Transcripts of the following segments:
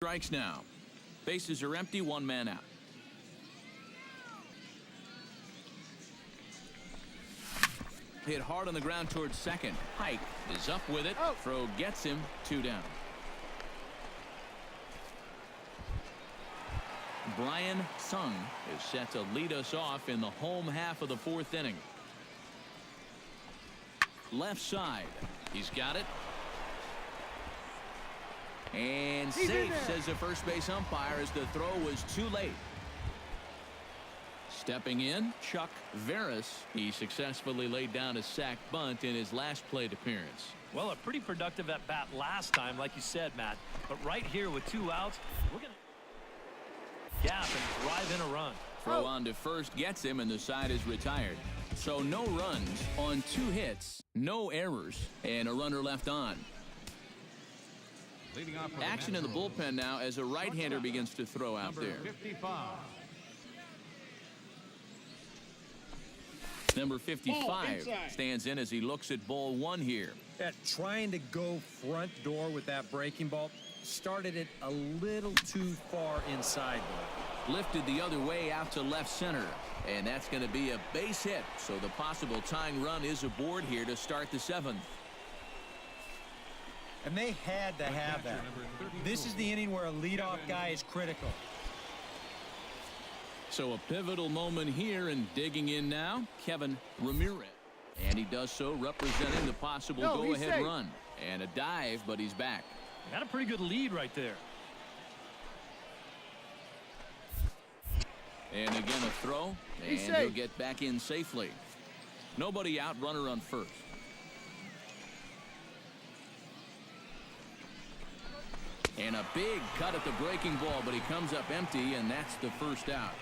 strikes now. Bases are empty, one man out. Hit hard on the ground towards second. Pike is up with it. Throw gets him, 2 down. Brian Sung is set to lead us off in the home half of the 4th inning. Left side. He's got it. And safe, says the first base umpire, as the throw was too late. Stepping in, Chuck Veras. He successfully laid down a sac bunt in his last plate appearance. Well, a pretty productive at bat last time, like you said, Matt. But right here with 2 outs, we're going to gap and drive in a run. Throw on to first gets him, and the side is retired. So no runs on 2 hits, no errors, and a runner left on. Action in the bullpen now as a right-hander begins to throw out there. Number 55 stands in as he looks at ball 1 here. Trying to go front door with that breaking ball. Started it a little too far inside. Lifted the other way out to left center. And that's going to be a base hit. So the possible tying run is aboard here to start the 7th. And they had to have that. This is the inning where a leadoff guy is critical. So a pivotal moment here, and digging in now, Kevin Ramirez. And he does so representing the possible go-ahead run. And a dive, but he's back. Got a pretty good lead right there. And again a throw, and he'll get back in safely. Nobody out, runner on first. And a big cut at the breaking ball, but he comes up empty, and that's the first out.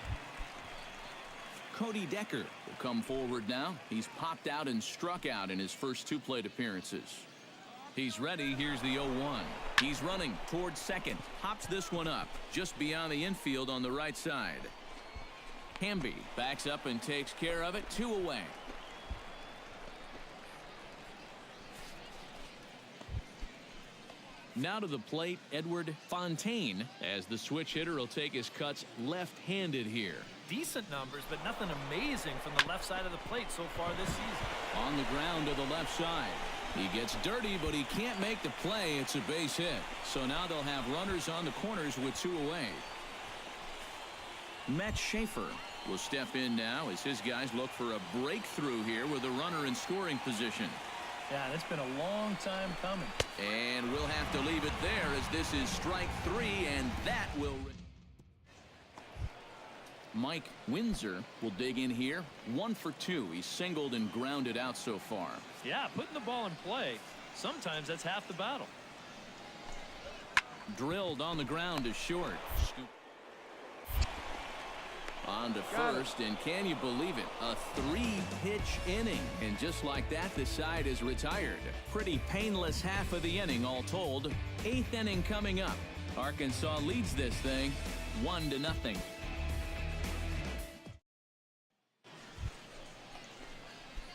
Cody Decker will come forward now. He's popped out and struck out in his first 2 plate appearances. He's ready. Here's the 0-1. He's running towards second. Hops this one up just beyond the infield on the right side. Hamby backs up and takes care of it. 2 away. Now to the plate, Edward Fontaine, as the switch hitter will take his cuts left-handed here. Decent numbers, but nothing amazing from the left side of the plate so far this season. On the ground to the left side. He gets dirty, but he can't make the play. It's a base hit. So now they'll have runners on the corners with 2 away. Matt Schaefer will step in now as his guys look for a breakthrough here with a runner in scoring position. Yeah, it's been a long time coming. And we'll have to leave it there as this is strike 3, and that will... Mike Windsor will dig in here. 1 for 2. He's singled and grounded out so far. Yeah, putting the ball in play, sometimes that's half the battle. Drilled on the ground to short. Scoop. On to first, and can you believe it? A 3-pitch inning. And just like that, the side is retired. Pretty painless half of the inning, all told. 8th inning coming up. Arkansas leads this thing 1-0.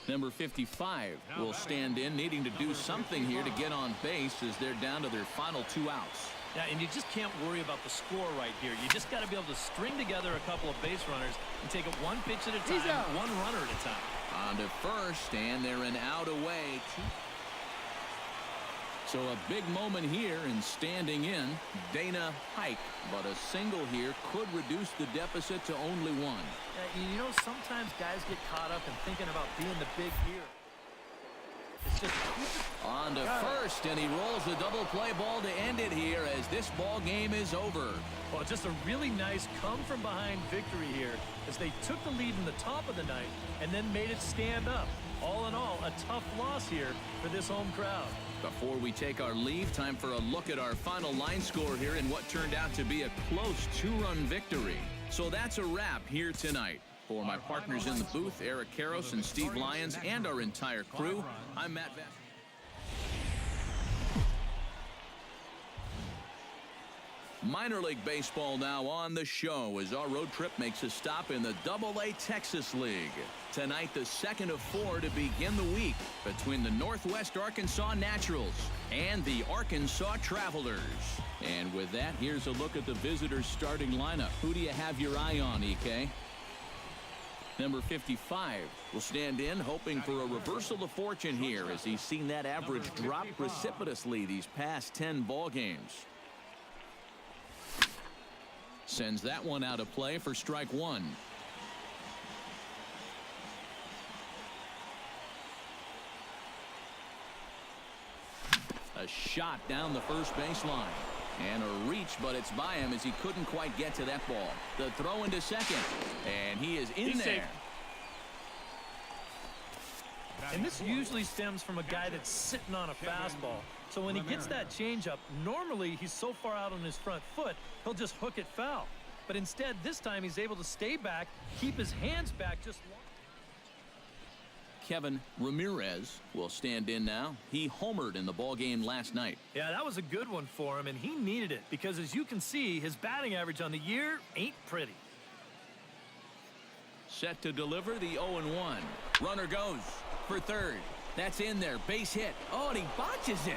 Number 55 will stand in, needing to do something here to get on base as they're down to their final 2 outs. Yeah, and you just can't worry about the score right here. You just got to be able to string together a couple of base runners and take it 1 pitch at a time, 1 runner at a time. On to first, and they're an out away. So a big moment here, and standing in, Dana Pike. But a single here could reduce the deficit to only 1. You know, sometimes guys get caught up in thinking about being the big hero. On to first, and he rolls a double play ball to end it here as this ball game is over. Well, just a really nice come-from-behind victory here as they took the lead in the top of the ninth and then made it stand up. All in all, a tough loss here for this home crowd. Before we take our leave, time for a look at our final line score here in what turned out to be a close 2-run victory. So that's a wrap here tonight. For my partners in the booth, Eric Karros and Steve Lyons, and our entire crew, I'm Matt Vass. Minor League Baseball now on the show as our road trip makes a stop in the Double-A Texas League. Tonight, the second of 4 to begin the week between the Northwest Arkansas Naturals and the Arkansas Travelers. And with that, here's a look at the visitors' starting lineup. Who do you have your eye on, EK? Number 55 will stand in, hoping for a reversal of fortune here as he's seen that average drop precipitously these past 10 ball games. Sends that one out of play for strike one. A shot down the first baseline. And a reach, but it's by him as he couldn't quite get to that ball. The throw into second. And he is in there. Safe. And this usually stems from a guy that's sitting on a fastball. So when he gets that changeup, normally he's so far out on his front foot, he'll just hook it foul. But instead, this time he's able to stay back, keep his hands back just one. Kevin Ramirez will stand in now. He homered in the ballgame last night. Yeah, that was a good one for him, and he needed it because, as you can see, his batting average on the year ain't pretty. Set to deliver the 0-1. Runner goes for third. That's in there. Base hit. Oh, and he botches it.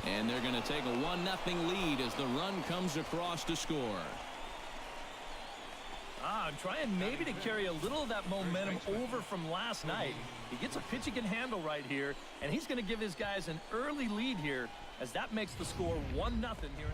And they're going to take a 1-0 lead as the run comes across to score. I'm trying maybe to carry a little of that momentum over from last night. He gets a pitch he can handle right here, and he's going to give his guys an early lead here as that makes the score 1-0 here.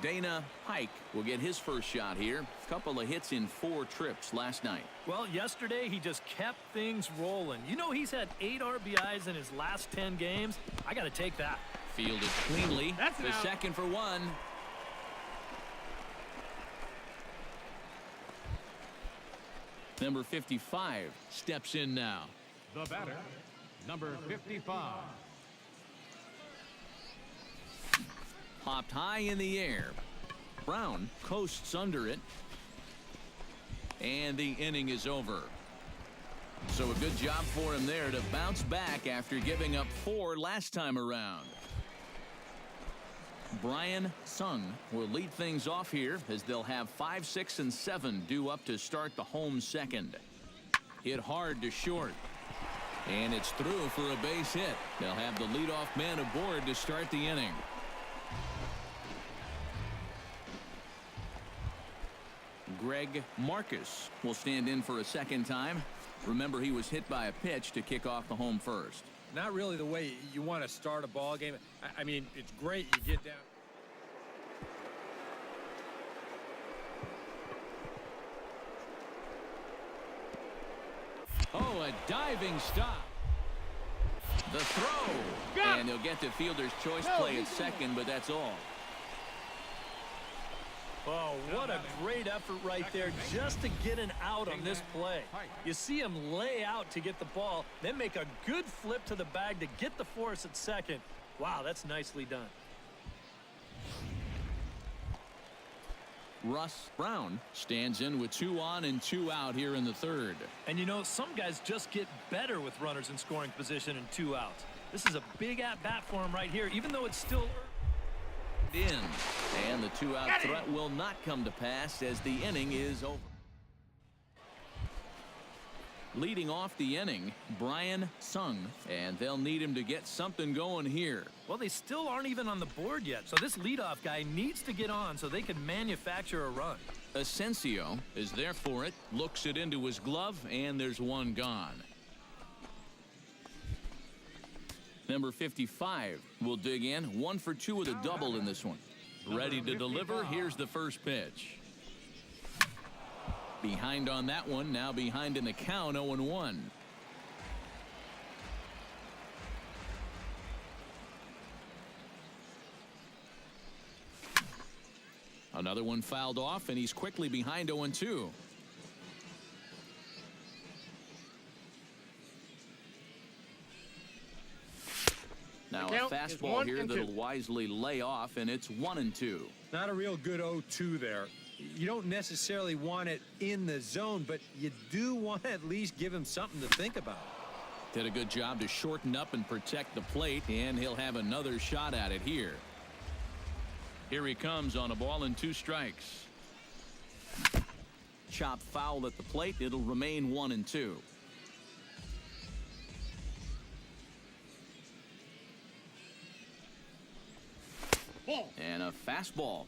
Dana Pike will get his first shot here. Couple of hits in 4 trips last night. Well, yesterday he just kept things rolling. You know, he's had 8 RBIs in his last 10 games. I got to take that. Fielded cleanly. That's the second for one. Number 55 steps in now. The batter, number 55. Popped high in the air. Brown coasts under it. And the inning is over. So a good job for him there to bounce back after giving up 4 last time around. Brian Sung will lead things off here as they'll have 5, 6, and 7 due up to start the home second. Hit hard to short. And it's through for a base hit. They'll have the leadoff man aboard to start the inning. Greg Marcus will stand in for a second time. Remember, he was hit by a pitch to kick off the home first. Not really the way you want to start a ball game. I mean, it's great you get down. Oh, a diving stop. The throw. And they'll get the fielder's choice play at second, but that's all. Oh, what a great effort right there just to get an out on this play. You see him lay out to get the ball, then make a good flip to the bag to get the force at second. Wow, that's nicely done. Russ Brown stands in with 2 on and 2 out here in the third. And you know, some guys just get better with runners in scoring position and 2 outs. This is a big at-bat for him right here, even though it's still early. In, and the 2-out threat will not come to pass as the inning is over. Leading off the inning, Brian Sung, and they'll need him to get something going here. Well, they still aren't even on the board yet, so this leadoff guy needs to get on so they can manufacture a run. Asensio is there for it, looks it into his glove, and there's one gone. Number 55 will dig in. 1 for 2 with a double in this one. Ready to deliver. Here's the first pitch. Behind on that one. Now behind in the count. 0-1. Another one fouled off, and he's quickly behind 0-2. Now a fastball here that'll wisely lay off, and it's 1-2. Not a real good 0-2 there. You don't necessarily want it in the zone, but you do want to at least give him something to think about. Did a good job to shorten up and protect the plate, and he'll have another shot at it here. Here he comes on a ball and 2 strikes. Chop foul at the plate. It'll remain 1-2. And a fastball.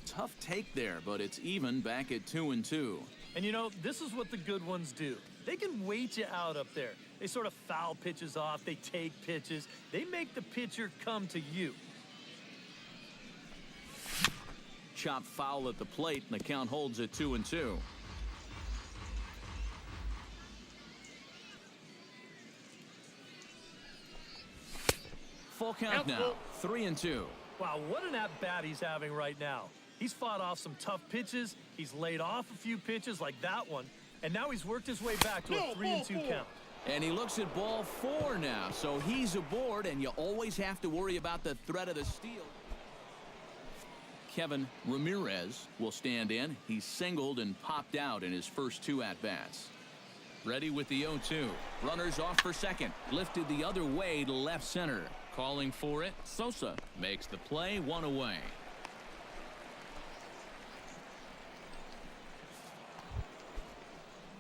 Tough take there, but it's even back at 2-2. And you know, this is what the good ones do. They can wait you out up there. They sort of foul pitches off. They take pitches. They make the pitcher come to you. Chop foul at the plate, and the count holds at 2-2. Full count now, 3-2. Wow, what an at-bat he's having right now. He's fought off some tough pitches. He's laid off a few pitches like that one. And now he's worked his way back to a 3-2 count. And he looks at ball 4 now, so he's aboard, and you always have to worry about the threat of the steal. Kevin Ramirez will stand in. He's singled and popped out in his first 2 at-bats. Ready with the 0-2. Runners off for second. Lifted the other way to left center. Calling for it. Sosa makes the play, 1 away.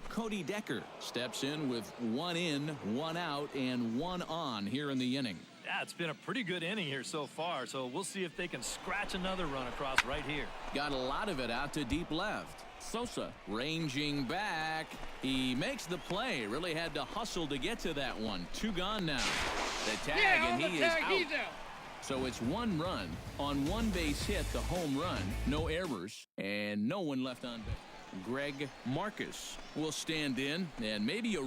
Cody Decker steps in with 1 in, 1 out, and 1 on here in the inning. Yeah, it's been a pretty good inning here so far, so we'll see if they can scratch another run across right here. Got a lot of it out to deep left. Sosa ranging back. He makes the play. Really had to hustle to get to that one. 2 gone now. The tag, and he is out. So it's 1 run on 1 base hit, the home run. No errors, and no one left on base. Greg Marcus will stand in, and maybe a